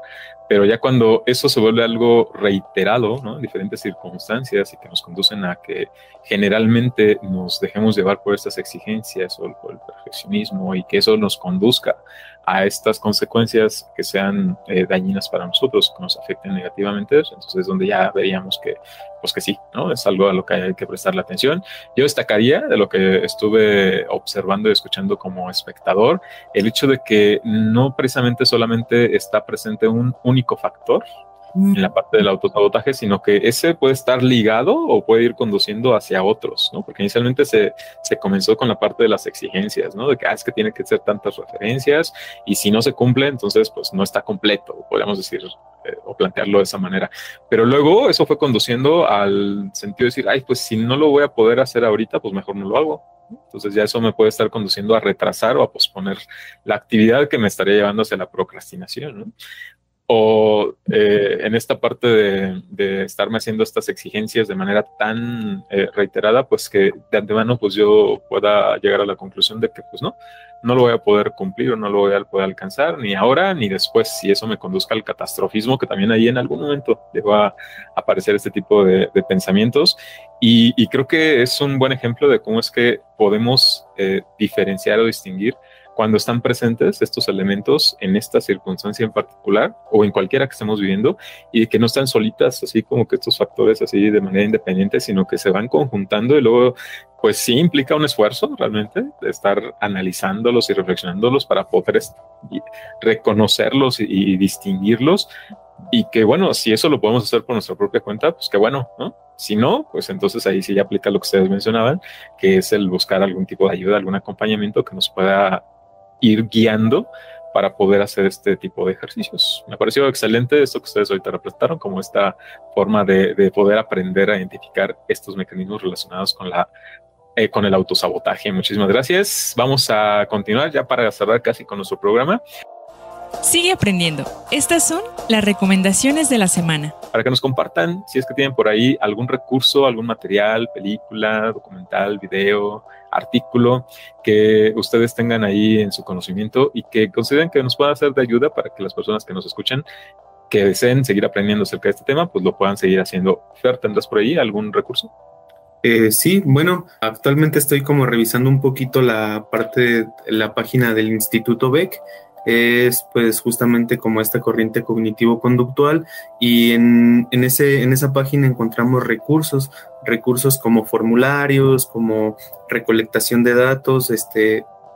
Pero ya cuando eso se vuelve algo reiterado, ¿no? En diferentes diferentes circunstancias y que nos conducen a que generalmente nos dejemos llevar por estas exigencias o por el perfeccionismo, y que eso nos conduzca a estas consecuencias que sean dañinas para nosotros, que nos afecten negativamente. Entonces es donde ya veríamos que, pues que sí, ¿no? Es algo a lo que hay que prestarle atención. Yo destacaría, de lo que estuve observando y escuchando como espectador, el hecho de que no precisamente solamente está presente un único factor en la parte del autosabotaje, sino que ese puede estar ligado o puede ir conduciendo hacia otros, ¿no? Porque inicialmente se comenzó con la parte de las exigencias, ¿no? De que es que tiene que ser tantas referencias, y si no se cumple, entonces pues no está completo, podríamos decir, o plantearlo de esa manera. Pero luego eso fue conduciendo al sentido de decir, pues si no lo voy a poder hacer ahorita, pues mejor no lo hago. Entonces ya eso me puede estar conduciendo a retrasar o a posponer la actividad que me estaría llevando hacia la procrastinación, ¿no? O en esta parte de estarme haciendo estas exigencias de manera tan reiterada, pues que de antemano pues yo pueda llegar a la conclusión de que pues no lo voy a poder cumplir o no lo voy a poder alcanzar, ni ahora ni después, si eso me conduzca al catastrofismo, que también ahí en algún momento llegó a aparecer este tipo de pensamientos. Y creo que es un buen ejemplo de cómo es que podemos diferenciar o distinguir cuando están presentes estos elementos en esta circunstancia en particular o en cualquiera que estemos viviendo, y que no están solitas, así como que estos factores así de manera independiente, sino que se van conjuntando, y luego pues sí implica un esfuerzo realmente de estar analizándolos y reflexionándolos para poder reconocerlos y distinguirlos. Y que bueno, si eso lo podemos hacer por nuestra propia cuenta, pues qué bueno, ¿no? Si no, pues entonces ahí sí ya aplica lo que ustedes mencionaban, que es el buscar algún tipo de ayuda, algún acompañamiento que nos pueda ir guiando para poder hacer este tipo de ejercicios. Me pareció excelente esto que ustedes ahorita representaron, como esta forma de poder aprender a identificar estos mecanismos relacionados con el autosabotaje. Muchísimas gracias. Vamos a continuar ya para cerrar casi con nuestro programa. Sigue aprendiendo. Estas son las recomendaciones de la semana. Para que nos compartan, si es que tienen por ahí algún recurso, algún material, película, documental, video, artículo, que ustedes tengan ahí en su conocimiento y que consideren que nos pueda ser de ayuda para que las personas que nos escuchan, que deseen seguir aprendiendo acerca de este tema, pues lo puedan seguir haciendo. Fer, ¿tendrás por ahí algún recurso? Sí, bueno, actualmente estoy como revisando un poquito la página del Instituto Beck. Es pues justamente como esta corriente cognitivo-conductual, y en esa página encontramos recursos como formularios, como recolectación de datos,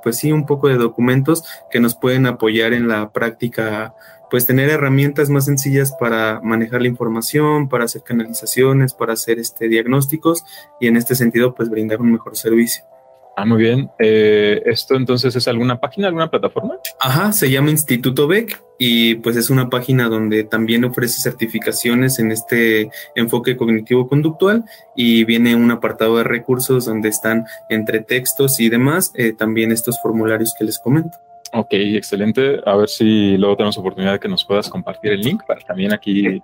pues sí, un poco de documentos que nos pueden apoyar en la práctica, pues tener herramientas más sencillas para manejar la información, para hacer canalizaciones, para hacer diagnósticos, y en este sentido pues brindar un mejor servicio. Muy bien. ¿Esto entonces es alguna página, alguna plataforma? Ajá, se llama Instituto Beck, y pues es una página donde también ofrece certificaciones en este enfoque cognitivo-conductual, y viene un apartado de recursos donde están entre textos y demás también estos formularios que les comento. Ok, excelente. A ver si luego tenemos oportunidad de que nos puedas compartir el link para también aquí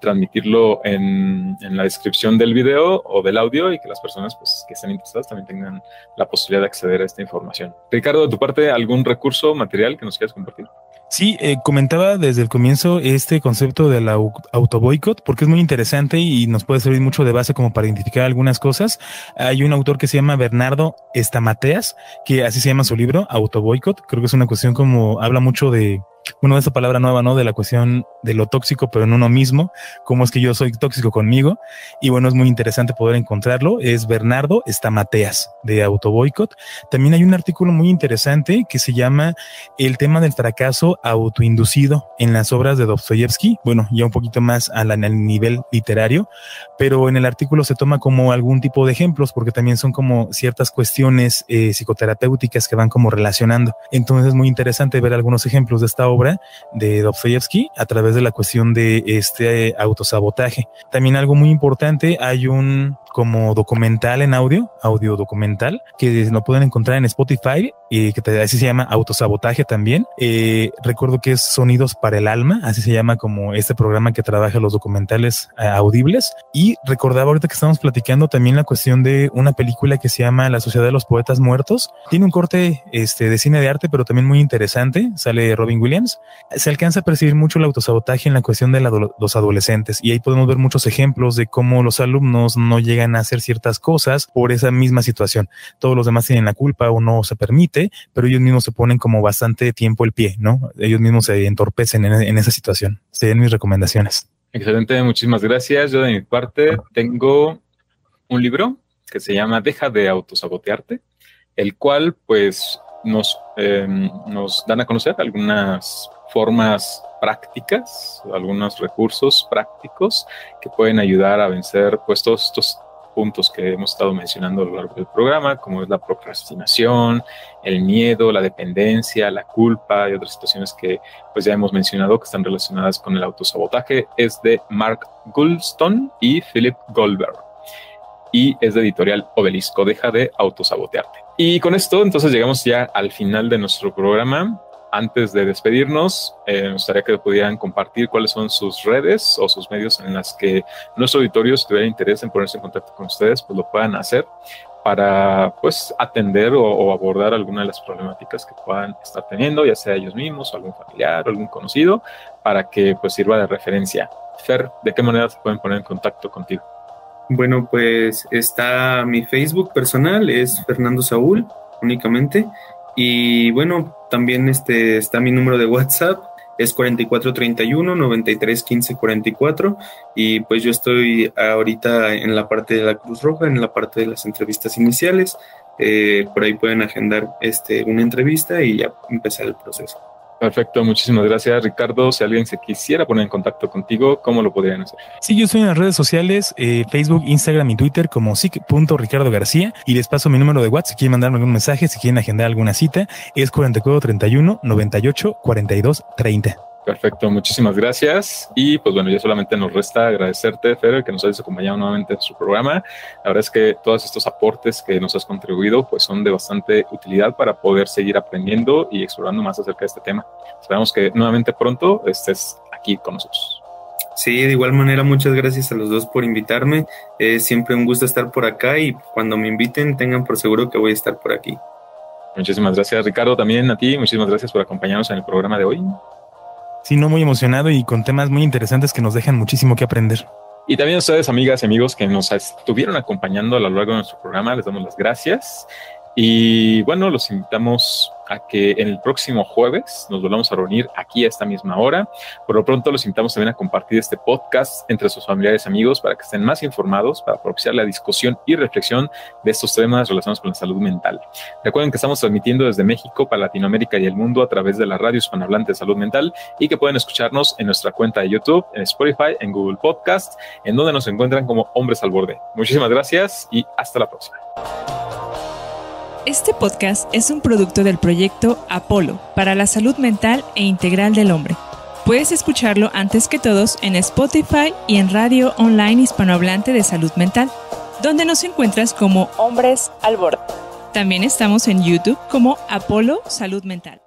transmitirlo en la descripción del video o del audio, y que las personas pues que estén interesadas también tengan la posibilidad de acceder a esta información. Ricardo, de tu parte, ¿algún recurso, material que nos quieras compartir? Sí, comentaba desde el comienzo este concepto del autoboicot, porque es muy interesante y nos puede servir mucho de base como para identificar algunas cosas. Hay un autor que se llama Bernardo Estamateas, que así se llama su libro, Autoboicot. Creo que es una cuestión como habla mucho de esa palabra nueva, ¿no? De la cuestión de lo tóxico, pero en uno mismo, cómo es que yo soy tóxico conmigo. Y bueno, es muy interesante poder encontrarlo. Es Bernardo Estamateas, de Autoboicot. También hay un artículo muy interesante que se llama El tema del fracaso autoinducido en las obras de Dostoyevsky. Bueno, ya un poquito más al nivel literario, pero en el artículo se toma como algún tipo de ejemplos, porque también son como ciertas cuestiones psicoterapéuticas que van como relacionando. Entonces es muy interesante ver algunos ejemplos de esta obra de Dostoyevsky a través de la cuestión de este autosabotaje. También algo muy importante, hay un como documental en audio documental, que lo pueden encontrar en Spotify, así se llama Autosabotaje también. Recuerdo que es Sonidos para el Alma, así se llama como este programa que trabaja los documentales audibles. Y recordaba ahorita que estamos platicando también la cuestión de una película que se llama La Sociedad de los Poetas Muertos. Tiene un corte de cine de arte, pero también muy interesante. Sale Robin Williams. Se alcanza a percibir mucho el autosabotaje en la cuestión de los adolescentes, y ahí podemos ver muchos ejemplos de cómo los alumnos no llegan a hacer ciertas cosas por esa misma situación. Todos los demás tienen la culpa o no se permite, pero ellos mismos se ponen como bastante tiempo el pie, ¿no? Ellos mismos se entorpecen en esa situación. Serían mis recomendaciones. Excelente, muchísimas gracias. Yo de mi parte tengo un libro que se llama Deja de autosabotearte, el cual pues nos dan a conocer algunas formas prácticas, algunos recursos prácticos que pueden ayudar a vencer pues todos estos puntos que hemos estado mencionando a lo largo del programa, como es la procrastinación, el miedo, la dependencia, la culpa y otras situaciones que pues ya hemos mencionado que están relacionadas con el autosabotaje. Es de Mark Goulston y Philip Goldberg y es de editorial Obelisco. Deja de autosabotearte. Y con esto entonces llegamos ya al final de nuestro programa. Antes de despedirnos, me gustaría que pudieran compartir cuáles son sus redes o sus medios en las que nuestro auditorio, si tuviera interés en ponerse en contacto con ustedes, pues lo puedan hacer para pues atender o abordar alguna de las problemáticas que puedan estar teniendo, ya sea ellos mismos, o algún familiar o algún conocido, para que pues sirva de referencia. Fer, ¿de qué manera se pueden poner en contacto contigo? Bueno, pues está mi Facebook personal, es Fernando Saúl únicamente. Y bueno, también está mi número de WhatsApp, es 4431-931544, y pues yo estoy ahorita en la parte de la Cruz Roja, en la parte de las entrevistas iniciales. Por ahí pueden agendar una entrevista y ya empezar el proceso. Perfecto, muchísimas gracias, Ricardo. Si alguien se quisiera poner en contacto contigo, ¿cómo lo podrían hacer? Sí, yo estoy en las redes sociales, Facebook, Instagram y Twitter como sic.ricardogarcía, y les paso mi número de WhatsApp si quieren mandarme algún mensaje, si quieren agendar alguna cita, es 4431-984230. Perfecto, muchísimas gracias. Y pues bueno, ya solamente nos resta agradecerte, Fer, que nos hayas acompañado nuevamente en su programa. La verdad es que todos estos aportes que nos has contribuido pues son de bastante utilidad para poder seguir aprendiendo y explorando más acerca de este tema. Esperamos que nuevamente pronto estés aquí con nosotros. Sí, de igual manera, muchas gracias a los dos por invitarme. Es siempre un gusto estar por acá, y cuando me inviten tengan por seguro que voy a estar por aquí. Muchísimas gracias, Ricardo. También a ti, muchísimas gracias por acompañarnos en el programa de hoy. Sí, no, muy emocionado y con temas muy interesantes que nos dejan muchísimo que aprender. Y también a ustedes, amigas y amigos que nos estuvieron acompañando a lo largo de nuestro programa, les damos las gracias. Y bueno, los invitamos a que en el próximo jueves nos volvamos a reunir aquí a esta misma hora. Por lo pronto los invitamos también a compartir este podcast entre sus familiares y amigos para que estén más informados, para propiciar la discusión y reflexión de estos temas relacionados con la salud mental. Recuerden que estamos transmitiendo desde México para Latinoamérica y el mundo a través de la radio hispanohablante de salud mental, y que pueden escucharnos en nuestra cuenta de YouTube, en Spotify, en Google Podcast, en donde nos encuentran como Hombres al Borde. Muchísimas gracias y hasta la próxima. Este podcast es un producto del proyecto Apolo para la salud mental e integral del hombre. Puedes escucharlo antes que todos en Spotify y en Radio Online Hispanohablante de Salud Mental, donde nos encuentras como Hombres al Borde. También estamos en YouTube como Apolo Salud Mental.